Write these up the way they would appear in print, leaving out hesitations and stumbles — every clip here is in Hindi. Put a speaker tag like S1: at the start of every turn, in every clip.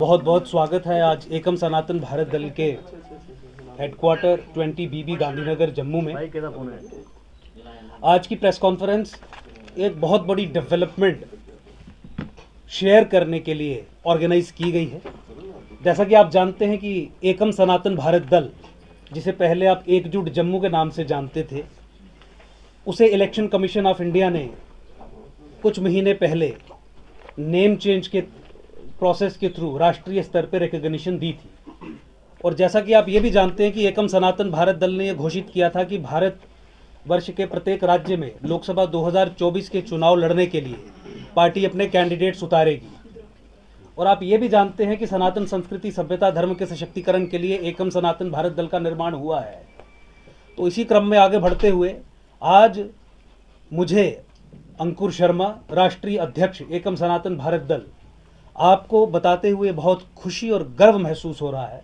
S1: बहुत बहुत स्वागत है आज एकम सनातन भारत दल के हेडक्वार्टर 20 बीबी गांधीनगर जम्मू में। आज की प्रेस कॉन्फ्रेंस एक बहुत बड़ी डेवलपमेंट शेयर करने के लिए ऑर्गेनाइज की गई है। जैसा कि आप जानते हैं कि एकम सनातन भारत दल, जिसे पहले आप एकजुट जम्मू के नाम से जानते थे, उसे इलेक्शन कमीशन ऑफ इंडिया ने कुछ महीने पहले नेम चेंज के प्रोसेस के थ्रू राष्ट्रीय स्तर पर रिकॉग्निशन दी थी। और जैसा कि आप ये भी जानते हैं कि एकम सनातन भारत दल ने यह घोषित किया था कि भारत वर्ष के प्रत्येक राज्य में लोकसभा 2024 के चुनाव लड़ने के लिए पार्टी अपने कैंडिडेट्स उतारेगी। और आप ये भी जानते हैं कि सनातन संस्कृति, सभ्यता, धर्म के सशक्तिकरण के लिए एकम सनातन भारत दल का निर्माण हुआ है। तो इसी क्रम में आगे बढ़ते हुए आज मुझे अंकुर शर्मा, राष्ट्रीय अध्यक्ष एकम सनातन भारत दल, आपको बताते हुए बहुत खुशी और गर्व महसूस हो रहा है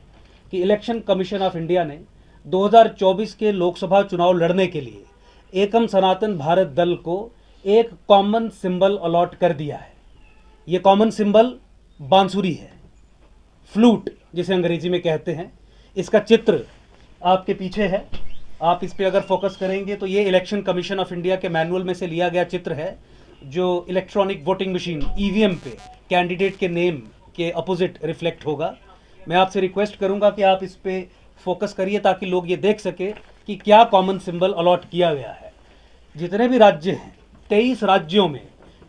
S1: कि इलेक्शन कमीशन ऑफ इंडिया ने 2024 के लोकसभा चुनाव लड़ने के लिए एकम सनातन भारत दल को एक कॉमन सिंबल अलॉट कर दिया है। ये कॉमन सिंबल बांसुरी है, फ्लूट जिसे अंग्रेजी में कहते हैं। इसका चित्र आपके पीछे है। आप इस पे अगर फोकस करेंगे तो ये इलेक्शन कमीशन ऑफ इंडिया के मैनुअल में से लिया गया चित्र है, जो इलेक्ट्रॉनिक वोटिंग मशीन ईवीएम पे कैंडिडेट के नेम के अपोजिट रिफ्लेक्ट होगा। मैं आपसे रिक्वेस्ट करूंगा कि आप इस पे फोकस करिए ताकि लोग ये देख सके कि क्या कॉमन सिंबल अलॉट किया गया है। जितने भी राज्य हैं, 23 राज्यों में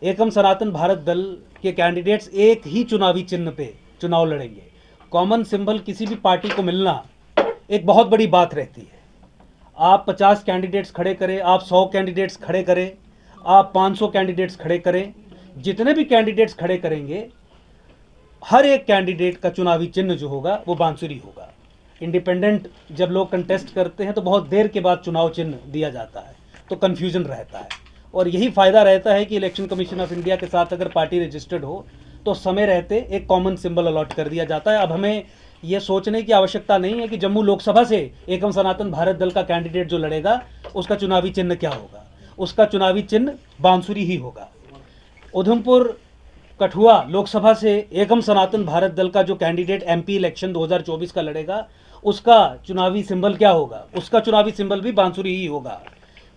S1: एकम सनातन भारत दल के कैंडिडेट्स एक ही चुनावी चिन्ह पे चुनाव लड़ेंगे। कॉमन सिंबल किसी भी पार्टी को मिलना एक बहुत बड़ी बात रहती है। आप 50 कैंडिडेट्स खड़े करें, आप 100 कैंडिडेट्स खड़े करें, आप 500 कैंडिडेट्स खड़े करें, जितने भी कैंडिडेट्स खड़े करेंगे, हर एक कैंडिडेट का चुनावी चिन्ह जो होगा वो बांसुरी होगा। इंडिपेंडेंट जब लोग कंटेस्ट करते हैं तो बहुत देर के बाद चुनाव चिन्ह दिया जाता है, तो कन्फ्यूजन रहता है। और यही फ़ायदा रहता है कि इलेक्शन कमीशन ऑफ इंडिया के साथ अगर पार्टी रजिस्टर्ड हो तो समय रहते एक कॉमन सिंबल अलॉट कर दिया जाता है। अब हमें ये सोचने की आवश्यकता नहीं है कि जम्मू लोकसभा से एकम सनातन भारत दल का कैंडिडेट जो लड़ेगा उसका चुनावी चिन्ह क्या होगा। उसका चुनावी चिन्ह बांसुरी ही होगा। उधमपुर कठुआ लोकसभा से एकम सनातन भारत दल का जो कैंडिडेट एमपी इलेक्शन 2024 का लड़ेगा, उसका चुनावी सिंबल क्या होगा? उसका चुनावी सिंबल भी बांसुरी ही होगा।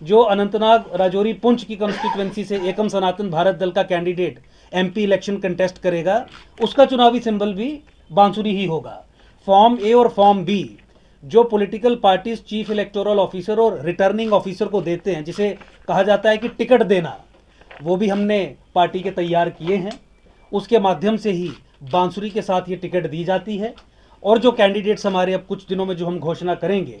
S1: जो अनंतनाग, राजौरी, पुंछ की कंस्टिट्यूएंसी से एकम सनातन भारत दल का कैंडिडेट एमपी इलेक्शन कंटेस्ट करेगा, उसका चुनावी सिंबल भी बांसुरी ही होगा। फॉर्म ए और फॉर्म बी जो political parties chief electoral officer और रिटर्निंग ऑफिसर को देते हैं, जिसे कहा जाता है कि टिकट देना, वो भी हमने पार्टी के तैयार किए हैं। उसके माध्यम से ही बांसुरी के साथ ये टिकट दी जाती है। और जो कैंडिडेट्स हमारे अब कुछ दिनों में जो हम घोषणा करेंगे,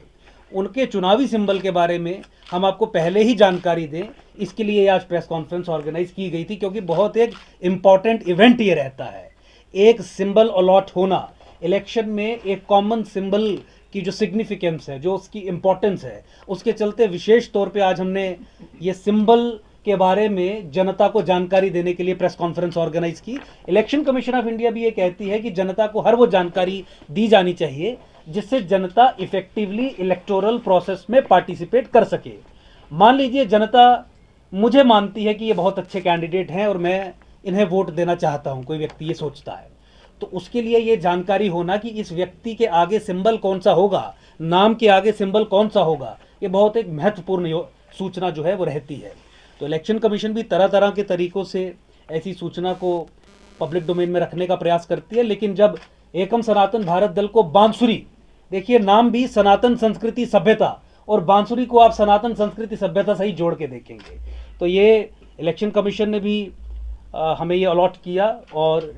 S1: उनके चुनावी सिंबल के बारे में हम आपको पहले ही जानकारी दें, इसके लिए आज प्रेस कॉन्फ्रेंस ऑर्गेनाइज की गई थी, क्योंकि बहुत एक इम्पॉर्टेंट इवेंट ये रहता है। एक सिंबल अलॉट होना इलेक्शन में, एक कॉमन सिंबल की जो सिग्निफिकेंस है, जो उसकी इम्पोर्टेंस है, उसके चलते विशेष तौर पे आज हमने ये सिंबल के बारे में जनता को जानकारी देने के लिए प्रेस कॉन्फ्रेंस ऑर्गेनाइज की। इलेक्शन कमीशन ऑफ इंडिया भी ये कहती है कि जनता को हर वो जानकारी दी जानी चाहिए जिससे जनता इफेक्टिवली इलेक्टोरल प्रोसेस में पार्टिसिपेट कर सके। मान लीजिए जनता मुझे मानती है कि ये बहुत अच्छे कैंडिडेट हैं और मैं इन्हें वोट देना चाहता हूँ, कोई व्यक्ति ये सोचता है, तो उसके लिए ये जानकारी होना कि इस व्यक्ति के आगे सिंबल कौन सा होगा, नाम के आगे सिंबल कौन सा होगा, ये बहुत एक महत्वपूर्ण सूचना जो है वो रहती है। तो इलेक्शन कमीशन भी तरह तरह के तरीकों से ऐसी सूचना को पब्लिक डोमेन में रखने का प्रयास करती है। लेकिन जब एकम सनातन भारत दल को बांसुरी, देखिए नाम भी सनातन संस्कृति सभ्यता, और बांसुरी को आप सनातन संस्कृति सभ्यता से ही जोड़ के देखेंगे, तो ये इलेक्शन कमीशन ने भी हमें ये अलॉट किया। और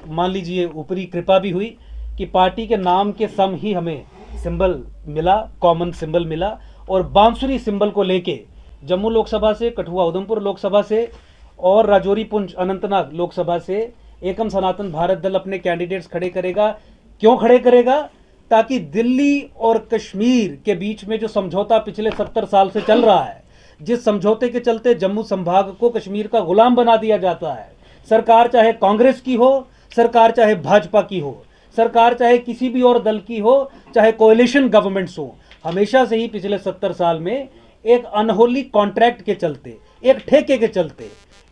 S1: मान लीजिए ऊपरी कृपा भी हुई कि पार्टी के नाम के सम ही हमें सिंबल मिला, कॉमन सिंबल मिला। और बांसुरी सिंबल को लेके जम्मू लोकसभा से, कठुआ उधमपुर लोकसभा से और राजौरी, पुंछ, अनंतनाग लोकसभा से एकम सनातन भारत दल अपने कैंडिडेट्स खड़े करेगा। क्यों खड़े करेगा? ताकि दिल्ली और कश्मीर के बीच में जो समझौता पिछले 70 साल से चल रहा है, जिस समझौते के चलते जम्मू संभाग को कश्मीर का गुलाम बना दिया जाता है, सरकार चाहे कांग्रेस की हो, सरकार चाहे भाजपा की हो, सरकार चाहे किसी भी और दल की हो, चाहे कोएलिशन गवर्नमेंट्स हो, हमेशा से ही पिछले 70 साल में एक अनहोली कॉन्ट्रैक्ट के चलते, एक ठेके के चलते,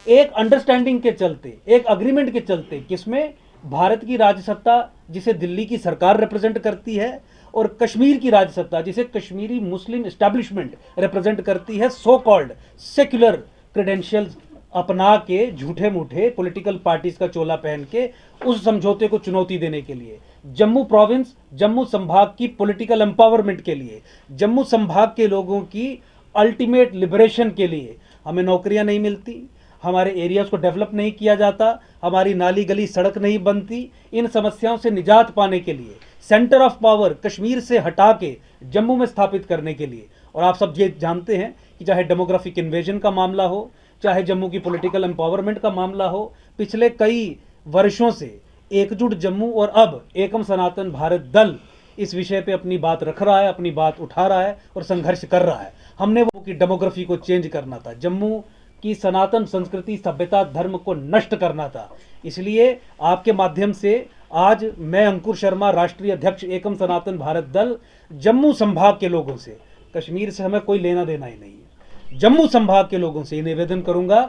S1: एक अंडरस्टैंडिंग के चलते, एक अग्रीमेंट के चलते, किसमें भारत की राज्यसत्ता जिसे दिल्ली की सरकार रिप्रेजेंट करती है, और कश्मीर की राज्यसत्ता जिसे कश्मीरी मुस्लिम एस्टैब्लिशमेंट रिप्रेजेंट करती है, सो कॉल्ड सेक्युलर क्रेडेंशियल्स अपना के झूठे मूठे पॉलिटिकल पार्टीज का चोला पहन के उस समझौते को चुनौती देने के लिए, जम्मू प्रोविंस, जम्मू संभाग की पॉलिटिकल एम्पावरमेंट के लिए, जम्मू संभाग के लोगों की अल्टीमेट लिबरेशन के लिए हमें नौकरियां नहीं मिलती, हमारे एरियाज को डेवलप नहीं किया जाता, हमारी नाली गली सड़क नहीं बनती। इन समस्याओं से निजात पाने के लिए सेंटर ऑफ पावर कश्मीर से हटा के जम्मू में स्थापित करने के लिए, और आप सब ये जानते हैं कि चाहे डेमोग्राफिक इन्वेजन का मामला हो, चाहे जम्मू की पॉलिटिकल एम्पावरमेंट का मामला हो, पिछले कई वर्षों से एकजुट जम्मू और अब एकम सनातन भारत दल इस विषय पे अपनी बात रख रहा है, अपनी बात उठा रहा है और संघर्ष कर रहा है। हमने वो की डेमोग्राफी को चेंज करना था, जम्मू की सनातन संस्कृति सभ्यता धर्म को नष्ट करना था। इसलिए आपके माध्यम से आज मैं अंकुर शर्मा, राष्ट्रीय अध्यक्ष एकम सनातन भारत दल, जम्मू संभाग के लोगों से, कश्मीर से हमें कोई लेना देना ही नहीं है, जम्मू संभाग के लोगों से निवेदन करूंगा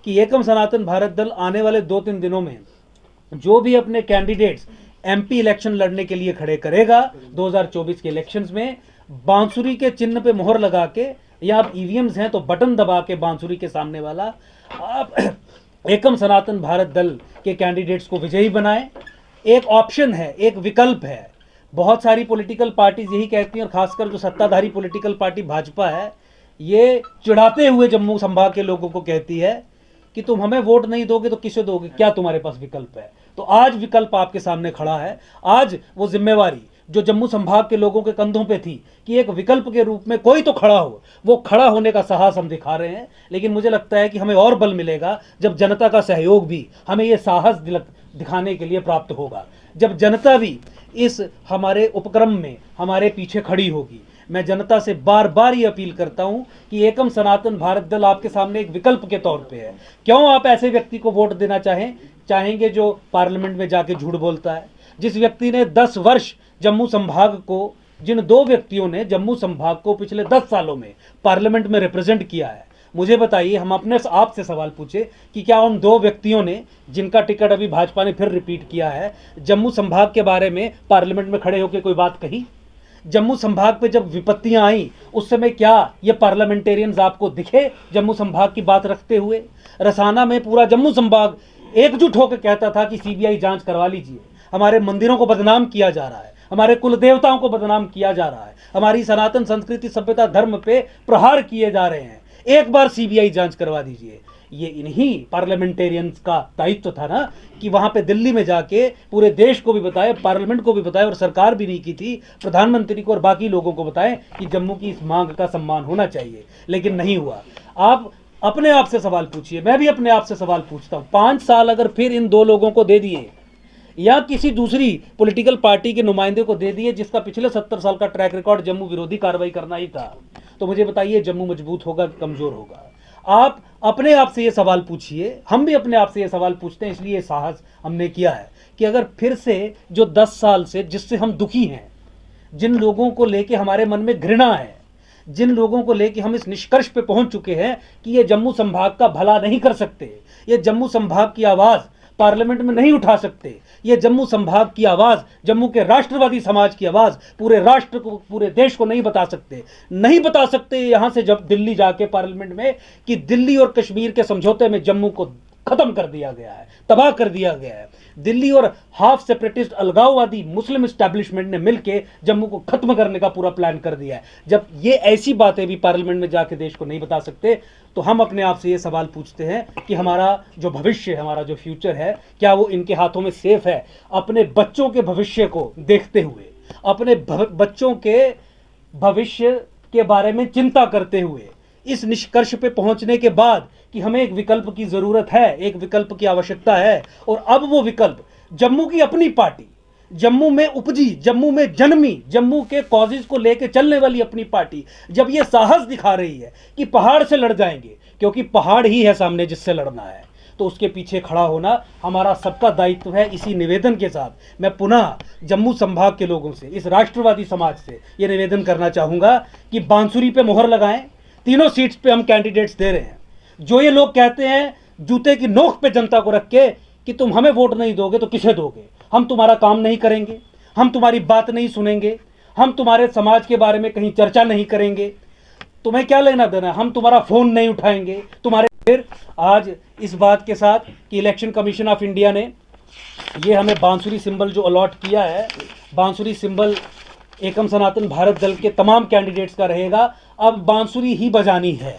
S1: कि एकम सनातन भारत दल आने वाले 2-3 दिनों में जो भी अपने कैंडिडेट्स एमपी इलेक्शन लड़ने के लिए खड़े करेगा 2024 के इलेक्शंस में, बांसुरी के चिन्ह पे मोहर लगा के, या आप ईवीएम्स हैं तो बटन दबा के बांसुरी के सामने वाला आप एकम सनातन भारत दल के कैंडिडेट्स को विजयी बनाएं। एक ऑप्शन है, एक विकल्प है। बहुत सारी पॉलिटिकल पार्टीज यही कहती हैं, और खासकर जो सत्ताधारी पॉलिटिकल पार्टी भाजपा है, ये चिढ़ाते हुए जम्मू संभाग के लोगों को कहती है कि तुम हमें वोट नहीं दोगे तो किसे दोगे, क्या तुम्हारे पास विकल्प है। तो आज विकल्प आपके सामने खड़ा है। आज वो जिम्मेवारी जो जम्मू संभाग के लोगों के कंधों पे थी कि एक विकल्प के रूप में कोई तो खड़ा हो, वो खड़ा होने का साहस हम दिखा रहे हैं। लेकिन मुझे लगता है कि हमें और बल मिलेगा जब जनता का सहयोग भी हमें ये साहस दिखाने के लिए प्राप्त होगा, जब जनता भी इस हमारे उपक्रम में हमारे पीछे खड़ी होगी। मैं जनता से बार बार ये अपील करता हूं कि एकम सनातन भारत दल आपके सामने एक विकल्प के तौर पे है। क्यों आप ऐसे व्यक्ति को वोट देना चाहेंगे जो पार्लियामेंट में जाके झूठ बोलता है, जिस व्यक्ति ने 10 वर्ष जम्मू संभाग को, जिन 2 व्यक्तियों ने जम्मू संभाग को पिछले 10 सालों में पार्लियामेंट में रिप्रेजेंट किया है। मुझे बताइए, हम अपने आप से सवाल पूछे कि क्या उन 2 व्यक्तियों ने, जिनका टिकट अभी भाजपा ने फिर रिपीट किया है, जम्मू संभाग के बारे में पार्लियामेंट में खड़े होकर कोई बात कही? जम्मू संभाग पे जब विपत्तियां आई उस समय क्या ये पार्लियामेंटेरियंस आपको दिखे जम्मू संभाग की बात रखते हुए? रसाना में पूरा जम्मू संभाग एकजुट होकर कहता था कि सीबीआई जांच करवा लीजिए, हमारे मंदिरों को बदनाम किया जा रहा है, हमारे कुल देवताओं को बदनाम किया जा रहा है, हमारी सनातन संस्कृति सभ्यता धर्म पे प्रहार किए जा रहे हैं, एक बार सीबीआई जांच करवा दीजिए। ये इन्हीं पार्लियामेंटेरियंस का दायित्व था ना कि वहां पे दिल्ली में जाके पूरे देश को भी बताए, पार्लियामेंट को भी बताए, और सरकार भी नहीं की थी, प्रधानमंत्री को और बाकी लोगों को बताएं कि जम्मू की इस मांग का सम्मान होना चाहिए। लेकिन नहीं हुआ। आप अपने आप से सवाल पूछिए, मैं भी अपने आप से सवाल पूछता हूं, 5 साल अगर फिर इन 2 लोगों को दे दिए या किसी दूसरी पॉलिटिकल पार्टी के नुमाइंदे को दे दिए जिसका पिछले 70 साल का ट्रैक रिकॉर्ड जम्मू विरोधी कार्रवाई करना ही था, तो मुझे बताइए जम्मू मजबूत होगा कि कमजोर होगा? आप अपने आप से ये सवाल पूछिए। हम भी अपने आप से ये सवाल पूछते हैं, इसलिए साहस हमने किया है कि अगर फिर से जो 10 साल से जिससे हम दुखी हैं, जिन लोगों को लेके हमारे मन में घृणा है, जिन लोगों को लेके हम इस निष्कर्ष पे पहुंच चुके हैं कि ये जम्मू संभाग का भला नहीं कर सकते, ये जम्मू संभाग की आवाज़ पार्लियामेंट में नहीं उठा सकते, ये जम्मू संभाग की आवाज़, जम्मू के राष्ट्रवादी समाज की आवाज़ पूरे राष्ट्र को, पूरे देश को नहीं बता सकते यहाँ से जब दिल्ली जाके पार्लियामेंट में कि दिल्ली और कश्मीर के समझौते में जम्मू को खत्म कर दिया गया है, तबाह कर दिया गया है। दिल्ली और हाफ सेपरेटिस्ट अलगाववादी मुस्लिम एस्टैब्लिशमेंट ने मिलकर जम्मू को खत्म करने का पूरा प्लान कर दिया है। जब ये ऐसी बातें भी पार्लियामेंट में जाके देश को नहीं बता सकते, तो हम अपने आप से ये सवाल पूछते हैं कि हमारा जो भविष्य है, हमारा जो फ्यूचर है, क्या वो इनके हाथों में सेफ है? अपने बच्चों के भविष्य को देखते हुए, अपने बच्चों के भविष्य के बारे में चिंता करते हुए, इस निष्कर्ष पे पहुंचने के बाद कि हमें एक विकल्प की जरूरत है, एक विकल्प की आवश्यकता है, और अब वो विकल्प जम्मू की अपनी पार्टी, जम्मू में उपजी, जम्मू में जन्मी, जम्मू के कॉजेज को लेकर चलने वाली अपनी पार्टी जब ये साहस दिखा रही है कि पहाड़ से लड़ जाएंगे, क्योंकि पहाड़ ही है सामने जिससे लड़ना है, तो उसके पीछे खड़ा होना हमारा सबका दायित्व है। इसी निवेदन के साथ मैं पुनः जम्मू संभाग के लोगों से, इस राष्ट्रवादी समाज से ये निवेदन करना चाहूँगा कि बांसुरी पे मोहर लगाएं। तीनों सीट्स पे हम कैंडिडेट्स दे रहे हैं। जो ये लोग कहते हैं जूते की नोक पे जनता को रख के कि तुम हमें वोट नहीं दोगे तो किसे दोगे, हम तुम्हारा काम नहीं करेंगे, हम तुम्हारी बात नहीं सुनेंगे, हम तुम्हारे समाज के बारे में कहीं चर्चा नहीं करेंगे, तुम्हें क्या लेना देना, हम तुम्हारा फ़ोन नहीं उठाएंगे तुम्हारे। फिर आज इस बात के साथ कि इलेक्शन कमीशन ऑफ इंडिया ने ये हमें बांसुरी सिंबल जो अलॉट किया है, बांसुरी सिंबल एकम सनातन भारत दल के तमाम कैंडिडेट्स का रहेगा। अब बांसुरी ही बजानी है,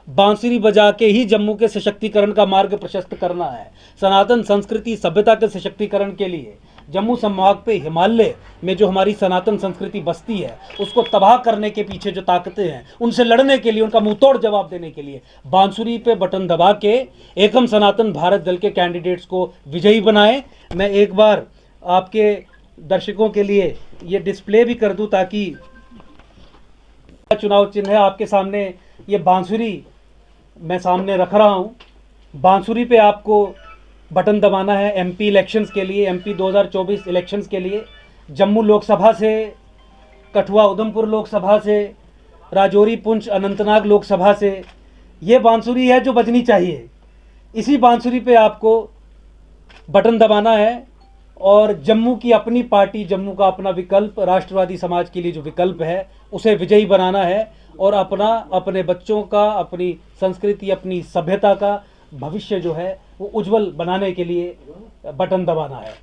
S1: बांसुरी बजा के ही जम्मू के सशक्तिकरण का मार्ग प्रशस्त करना है। सनातन संस्कृति सभ्यता के सशक्तिकरण के लिए जम्मू संभाग पे हिमालय में जो हमारी सनातन संस्कृति बसती है उसको तबाह करने के पीछे जो ताकतें हैं उनसे लड़ने के लिए, उनका मुंहतोड़ जवाब देने के लिए बांसुरी पे बटन दबा के एकम सनातन भारत दल के कैंडिडेट्स को विजयी बनाएं। मैं एक बार आपके दर्शकों के लिए ये डिस्प्ले भी कर दूं ताकि चुनाव चिन्ह है आपके सामने, ये बांसुरी मैं सामने रख रहा हूँ। बांसुरी पे आपको बटन दबाना है एमपी इलेक्शंस के लिए, एमपी 2024 इलेक्शंस के लिए। जम्मू लोकसभा से, कठुआ उधमपुर लोकसभा से, राजौरी पुंछ अनंतनाग लोकसभा से ये बांसुरी है जो बजनी चाहिए। इसी बांसुरी पे आपको बटन दबाना है और जम्मू की अपनी पार्टी, जम्मू का अपना विकल्प, राष्ट्रवादी समाज के लिए जो विकल्प है उसे विजयी बनाना है और अपने बच्चों का, अपनी संस्कृति, अपनी सभ्यता का भविष्य जो है वो उज्जवल बनाने के लिए बटन दबाना है।